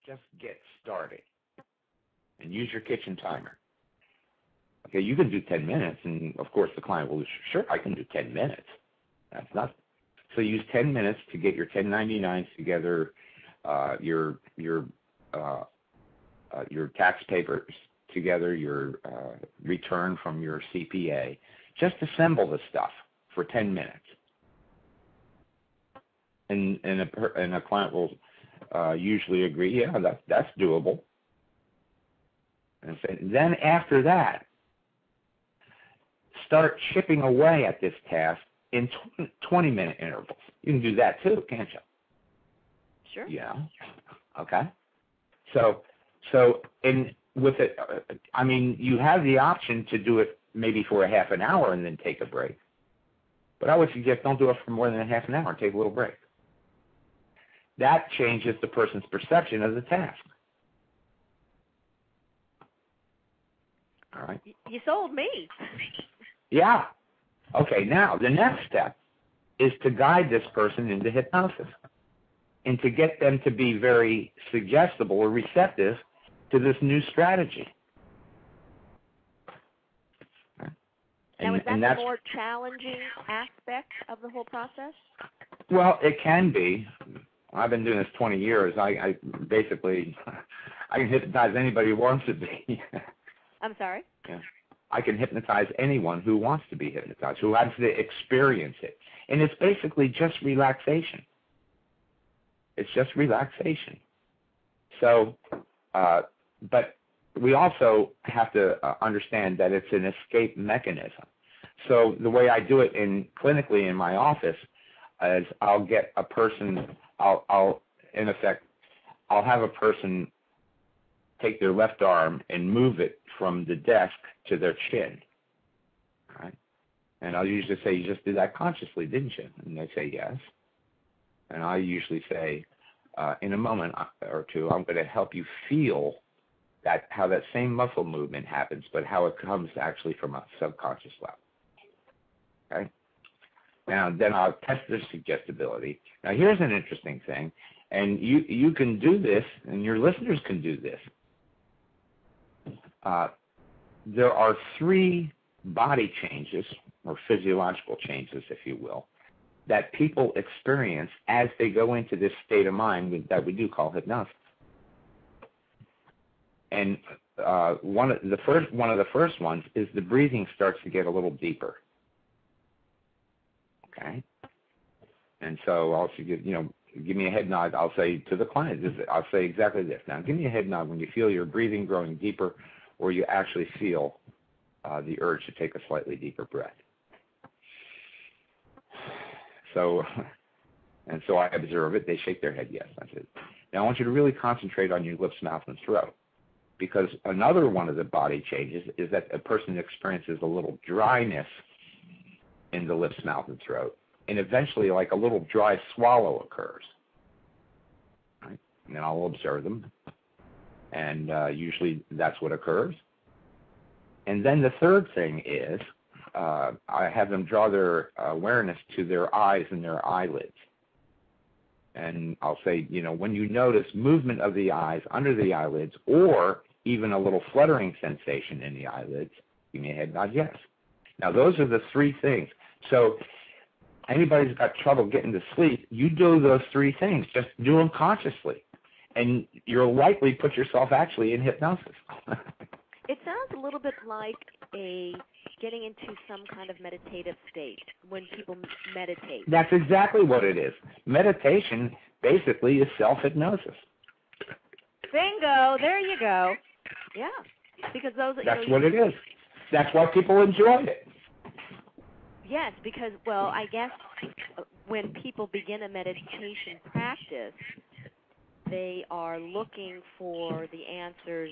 just get started and use your kitchen timer. Okay, you can do 10 minutes, and of course the client will, sure, I can do 10 minutes. That's not. So use 10 minutes to get your 1099s together, your tax papers together, your return from your CPA. Just assemble the stuff for 10 minutes, and a client will usually agree, yeah, that's doable. And then after that, start chipping away at this task in 20-minute intervals. You can do that too, can't you? Sure. Yeah. Okay. So with it, I mean, you have the option to do it maybe for a half an hour and then take a break. But I would suggest don't do it for more than a half an hour and take a little break. That changes the person's perception of the task. All right. You sold me. Yeah. Okay, now the next step is to guide this person into hypnosis and to get them to be very suggestible or receptive to this new strategy. Now, is that the more challenging aspect of the whole process? Well, it can be. I've been doing this 20 years. I basically, I can hypnotize anybody who wants to be. I'm sorry? Yeah. I can hypnotize anyone who wants to be hypnotized, who wants to experience it. And it's basically just relaxation. It's just relaxation. So, but we also have to understand that it's an escape mechanism. So the way I do it clinically in my office is I'll get a person, I'll in effect, I'll have a person take their left arm and move it from the desk to their chin. All right? And I'll usually say, you just did that consciously, didn't you? And they say yes. And I usually say, in a moment or two, I'm going to help you feel how that same muscle movement happens, but how it comes actually from a subconscious level. Okay? Now, then I'll test their suggestibility. Now, here's an interesting thing, and you can do this, and your listeners can do this. There are 3 body changes, or physiological changes, if you will, that people experience as they go into this state of mind that we do call hypnosis. And one of the first ones is the breathing starts to get a little deeper. Okay, and so I'll give me a head nod. I'll say to the client, I'll say exactly this. Now, give me a head nod when you feel your breathing growing deeper, or you actually feel the urge to take a slightly deeper breath. So I observe it. They shake their head yes. That's it. Now I want you to really concentrate on your lips, mouth, and throat, because another one of the body changes is that a person experiences a little dryness in the lips, mouth, and throat, and eventually like a little dry swallow occurs. Right? And then I'll observe them, and usually that's what occurs. And then the third thing is I have them draw their awareness to their eyes and their eyelids. And I'll say, when you notice movement of the eyes under the eyelids, or even a little fluttering sensation in the eyelids, give me a head nod yes. Now, those are the 3 things. So anybody who's got trouble getting to sleep, you do those 3 things. Just do them consciously, and you'll likely put yourself actually in hypnosis. It sounds a little bit like getting into some kind of meditative state when people meditate. That's exactly what it is. Meditation basically is self-hypnosis. Bingo! There you go. Yeah, because That's what it is. That's why people enjoy it. Yes, because, well, I guess when people begin a meditation practice, they are looking for the answers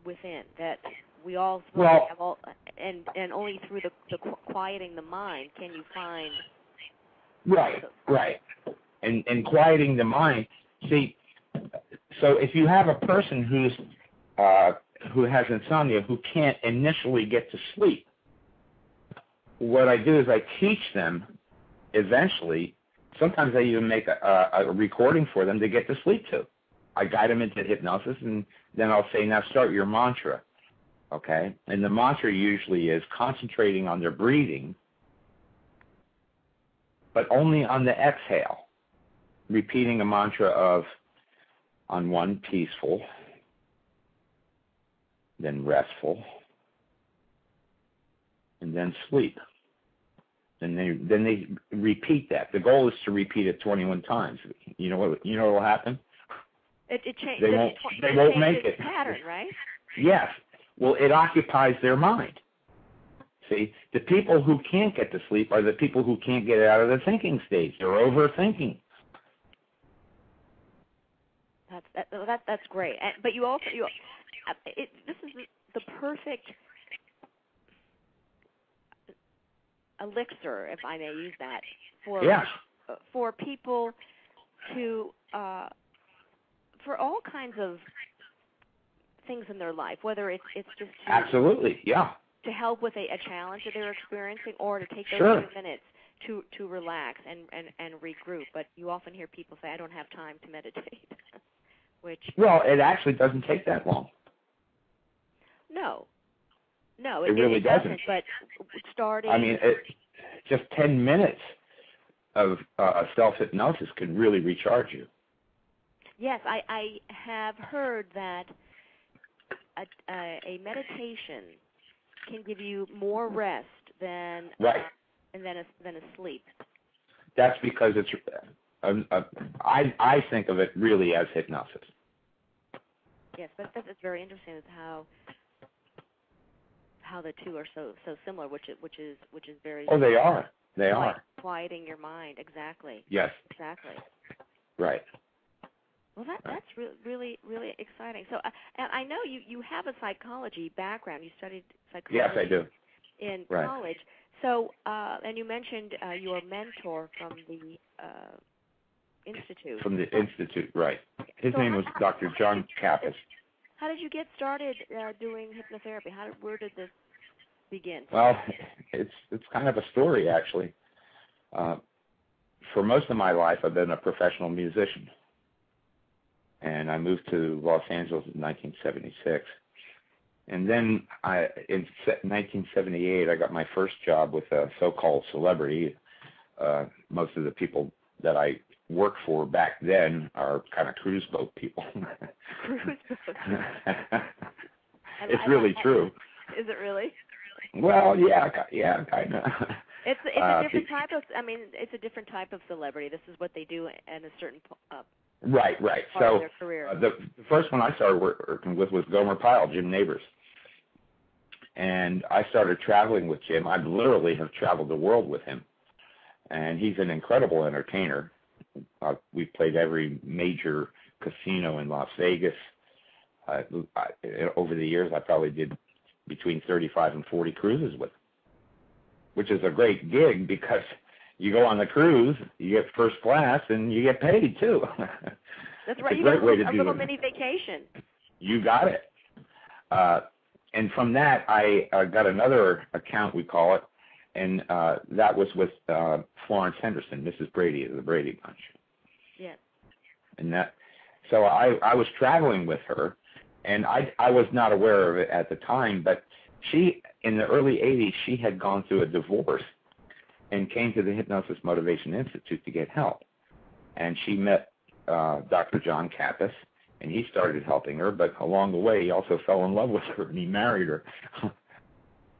within, that we all have all, and only through the quieting the mind can you find. Right. And quieting the mind. See, so if you have a person who has insomnia, who can't initially get to sleep, what I do is I teach them eventually. Sometimes I even make a recording for them to get to sleep to. I guide them into hypnosis, and then I'll say, now start your mantra, okay? And the mantra usually is concentrating on their breathing, but only on the exhale, repeating a mantra of, on one, peaceful, then restful, and then sleep. Then they repeat that. The goal is to repeat it 21 times. You know what will happen? It changes. They won't make it. Pattern, right? Yes. Well, it occupies their mind. See, the people who can't get to sleep are the people who can't get out of the thinking stage. They're overthinking. That's great. But this is the perfect elixir, if I may use that, for people to for all kinds of things in their life, whether it's just absolutely, yeah, to help with a challenge that they're experiencing, or to take those few minutes to relax and regroup. But you often hear people say, "I don't have time to meditate," which it actually doesn't take that long. No, it really doesn't. But starting, I mean, just 10 minutes of self-hypnosis can really recharge you. Yes, I have heard that a meditation can give you more rest than a sleep. That's because it's. I think of it really as hypnosis. Yes, but that's very interesting. Is how the two are so similar, which is very. Oh, they are. They are. Quieting your mind, exactly. Yes. Exactly. Right. Well, that's really exciting. So, and I know you have a psychology background. You studied psychology. Yes, I do. In college. So, and you mentioned your mentor from the institute. From the institute, right? His name was Dr. John Kappas. How did you get started doing hypnotherapy? Where did this begin? Well, it's kind of a story, actually. For most of my life, I've been a professional musician, and I moved to Los Angeles in 1976. And then in 1978, I got my first job with a so-called celebrity. Most of the people that I worked for back then are kind of cruise boat people. Cruise boat. It's really true. Is it really? Well, yeah, kind of. It's a different type of. I mean, it's a different type of celebrity. This is what they do in a certain right. part So of their career. The first one I started working with was Gomer Pyle, Jim Neighbors, and I started traveling with Jim. I literally have traveled the world with him, and he's an incredible entertainer. We played every major casino in Las Vegas. Over the years, I probably did between 35 and 40 cruises with him, which is a great gig because you go on the cruise, you get first class, and you get paid, too. That's right. It's a great way to do a little it. mini vacation. You got it. And from that, I got another account, we call it, and that was with Florence Henderson, Mrs. Brady of the Brady Bunch. Yes. And so I was traveling with her, and I was not aware of it at the time, but she, in the early 80s, she had gone through a divorce and came to the Hypnosis Motivation Institute to get help. And she met Dr. John Kappas, and he started helping her, but along the way, he also fell in love with her, and he married her.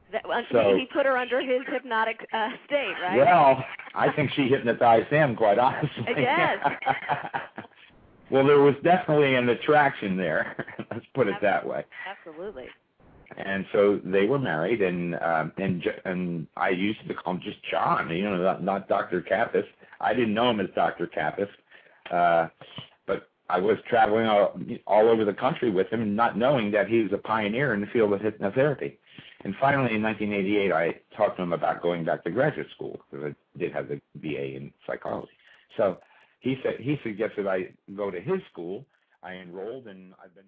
He put her under his hypnotic state, right? Well, I think she hypnotized him, quite honestly. Yes. Well, there was definitely an attraction there. Let's put it that way. Absolutely. And so they were married, and I used to call him just John, not Dr. Kappas. I didn't know him as Dr. Kappas, but I was traveling all over the country with him, not knowing that he was a pioneer in the field of hypnotherapy. And finally, in 1988, I talked to him about going back to graduate school because I did have the BA in psychology. So he suggested I go to his school. I enrolled, and I've been